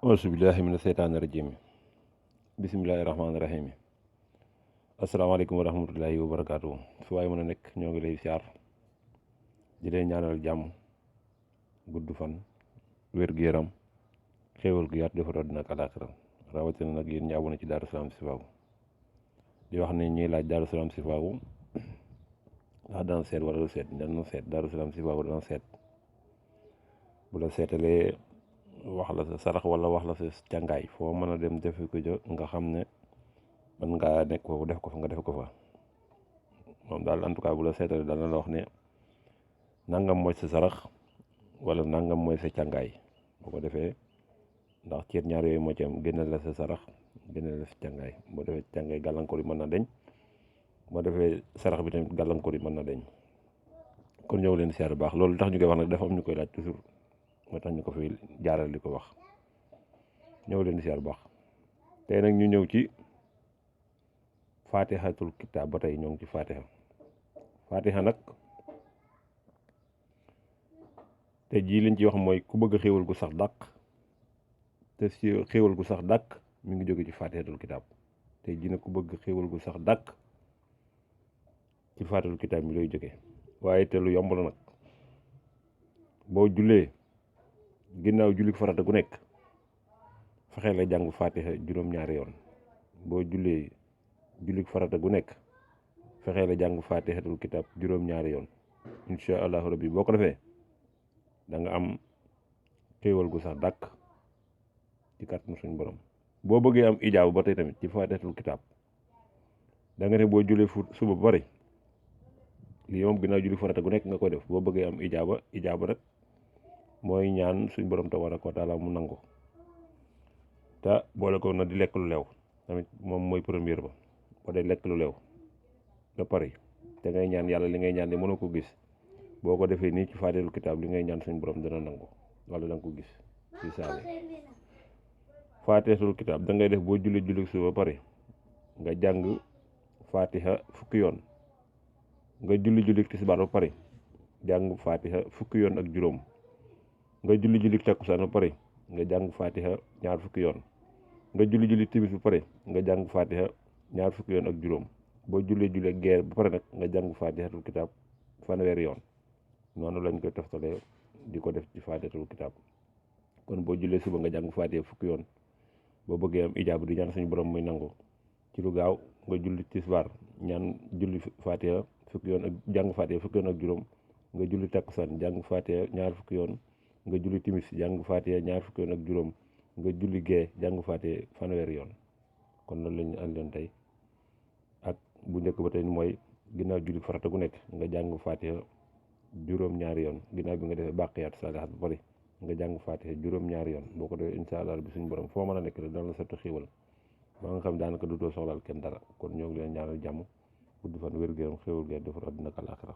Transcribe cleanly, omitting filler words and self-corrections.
auzu billahi mina seytaani rajim bismillahi rahmaani rahim asalaamaaleykum wa rahmatullahi wa barakaatu fu waay mën a nekk ñoo ngi lay siyaar di leen ñaanal jàmm gudd fan wér-gu-yaram xéewal gu yaatu defar àddina ak alaaxira rawatina nag yéen ñi abonné ci Darou Salam Chifahou di wax ne ñuy laaj Darou Salam Chifahou ndax dana seet wala du seet dana seet Darou Salam Chifahou dana seet bu la seetalee wax la sa sarax wala wax la sa càngaay foo mën a dem defe ko jo nga xam ne man ngaa nekk foofu def ko fa nga def ko fa moom daal en tout cas bu la seetalee dana la wax ne nangam mooy sa sarax wala nangam mooy sa càngaay boo ko defee ndax ceet ñaar yooyu moo ci am génneel la sa sarax génneel la sa càngaay boo defee càngaay gàllankoor yi mën na deñ boo defee sarax bi tamit gàllankoor yi mën na deñ kon ñëw leen siyaar bu baax loolu tax ñu koy wax nag dafa am ñu koy laaj toujours moo tax ñu ko fi jaaral di ko wax ñëw leen siyaar bu baax tey nag ñu ñëw ci fatihatul kitaab ba tey ñoo ngi ci fatiha nag te jii liñ ci wax mooy ku bëgg xéewal gu sax dàq te si xéewal gu sax dàq mi ngi jóge ci fatihatul kitaab te jii nag ku bëgg xéewal gu sax dàq ci fatihatul kitaab mi lay jóge waaye te lu yomb la nag boo jullee ginnaaw julli farata gu nekk fexee la jàng fatiha juróom-ñaari yoon boo jullee julli farata gu nekk fexee la jàng fatihatul kitaab juróom-ñaari yoon incha allahu rabbi boo ko defee da nga am xéewal gu sax dàkk ci kàttanu suñu borom. boo bëggee am ijaabu ba tey tamit ci fatihatul kitaab da nga ne boo jullee suba ba pare lii moom ginnaaw julli farata gu nekk nga koy def boo bëggee am ijaaba rek mooy ñaan suñ borom tabaaraka wa taala mu nangu te boole ko na di lekk lu leew tamit moom mooy première ba boo dee lekk lu leew ba pare te ngay ñaan yàlla li ngay ñaan di mënoo ko gis boo ko defee nii ci fatihatul kitaab li ngay ñaan suñ borom dana nangu wala da nga ko gis ci saale fatihatul kitaab da ngay def boo julli su ba pare nga jàng fatiha fukki yoon nga julli tisbaar ba pare jàng fatiha fukki yoon ak juróom nga julli takkusaan ba pare nga jàng fatiha ñaar fukki yoon nga julli timis ba pare nga jàng fatiha ñaar fukki yoon ak juróom boo julli geer ba pare nag nga jàng fatihatul kitaab fanweeri yoon noonu lañ koy toftalee di ko def ci fatihatul kitaab kon boo jullee suba nga jàng fatiha fukki yoon boo bëggee am ijaabu di ñaan suñu borom muy nangu ci lu gaaw nga julli tisbaar ñaan julli fatiha fukki yoon ak jàng fatiha fukki yoon ak juróom nga julli takkusaan jàng fatiha ñaar fukki yoon nga julli timis jàng fatiha ñaar fukki yoon ak juróom nga julli gee jàng fatiha fanweeri yoon kon loolu la ñu àndoon tey ak bu njëkk ba tey mooy ginnaaw julli farata gu nekk nga jàng fatiha juróom-ñaari yoon ginnaaw bi nga defee bàqiyaat saalihaat ba pare nga jàng fatiha juróom-ñaari yoon boo ko defee incha allah bi suñu borom foo mën a nekk rek dana la sotti xiiwal ba nga xam daanaka dutoo soxlaal kenn dara kon ñoo ngi leen ñaanal jàmm gudd fan wér-gu-yaram xéewal gi defar àddina ak àllaaxira